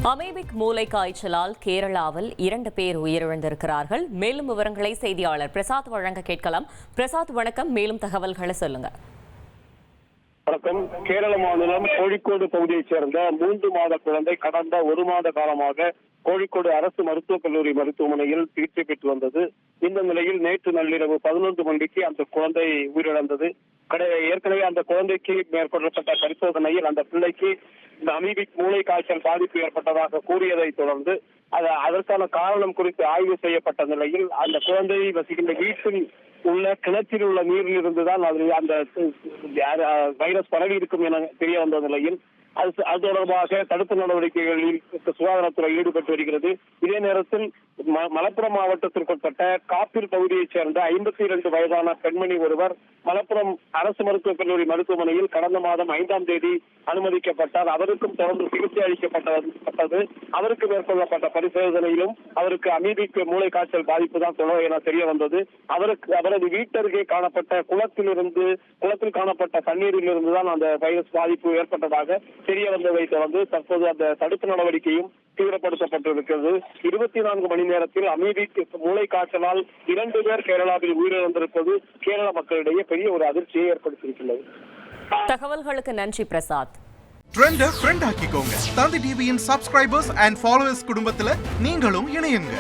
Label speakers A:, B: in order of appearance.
A: Amoebic மூளை காய்ச்சலால் கேரளாவில் 2 பேர் உயிரிழந்திருக்கிறார்கள். மேலும் விவரங்களை செய்தியாளர் பிரசாத் வழங்க கேட்கலாம். பிரசாத், வணக்கம். மேலும் தகவல்களை சொல்லுங்க.
B: வணக்கம். கேரள மாநிலம் கோழிக்கோடு பகுதியைச் சேர்ந்த 3 மாத குழந்தை கடந்த 1 மாத காலமாக கோழிக்கோடு அரசு மருத்துவக் கல்லூரி மருத்துவமனையில் சிகிச்சை பெற்று வந்தது. இந்த நிலையில் நேற்று நள்ளிரவு 11 மணிக்கு அந்த குழந்தை உயிரிழந்தது. ஏற்கனவே அந்த குழந்தைக்கு மேற்கொள்ளப்பட்ட பரிசோதனையில் அந்த பிள்ளைக்கு இந்த அமீபிக் மூளை காய்ச்சல் பாதிப்பு ஏற்பட்டதாக கூறியதை தொடர்ந்து அதற்கான காரணம் குறித்து ஆய்வு செய்யப்பட்ட நிலையில் அந்த குழந்தை வசிக்கின்ற வீட்டில் உள்ள கிணற்றில் உள்ள நீரில் இருந்துதான் அந்த வைரஸ் பரவி இருக்கும் என தெரிய வந்த நிலையில் அது தொடர்பாக தடுப்பு நடவடிக்கைகளில் சுகாதாரத்துறை ஈடுபட்டு வருகிறது. இதே நேரத்தில் மலப்புரம் மாவட்டத்திற்குட்பட்ட காப்பீர் பகுதியைச் சேர்ந்த 52 வயதான பெண்மணி ஒருவர் மலப்புரம் அரசு மருத்துவக் கல்லூரி மருத்துவமனையில் கடந்த மாதம் 5ஆம் தேதி அனுமதிக்கப்பட்டார். அவருக்கும் தொடர்ந்து சிகிச்சை அளிக்கப்பட்டது. அவருக்கு மேற்கொள்ளப்பட்ட பரிசோதனையிலும் அவருக்கு அமீபிக் மூளை காய்ச்சல் பாதிப்பு தான் தொடர் என தெரிய வந்தது. அவரது வீட்டருகே காணப்பட்ட குளத்தில் காணப்பட்ட தண்ணீரில் இருந்துதான் அந்த வைரஸ் பாதிப்பு ஏற்பட்டதாக தெரிய வந்ததை தொடர்ந்து தற்போது அந்த தடுப்பு நடவடிக்கையும் தீவிரப்படுத்தப்பட்டிருக்கிறது. 24 மணி நேரத்தில் அமீபிக் மூளை காய்ச்சலால் 2 பேர் கேரளாவில் உயிரிழந்திருப்பது கேரள மக்களிடையே பெரிய ஒரு அதிர்ச்சியை ஏற்படுத்தியிருக்கிறது.
A: தகவல்களுக்கு நன்றி பிரசாத்.
C: ட்ரெண்ட ஃப்ரெண்ட் ஆக்கிக்கோங்க. தந்தி டிவியின் சப்ஸ்கிரைபர்ஸ் அண்ட் ஃபாலோவர்ஸ் குடும்பத்துல நீங்களும் இணையுங்க.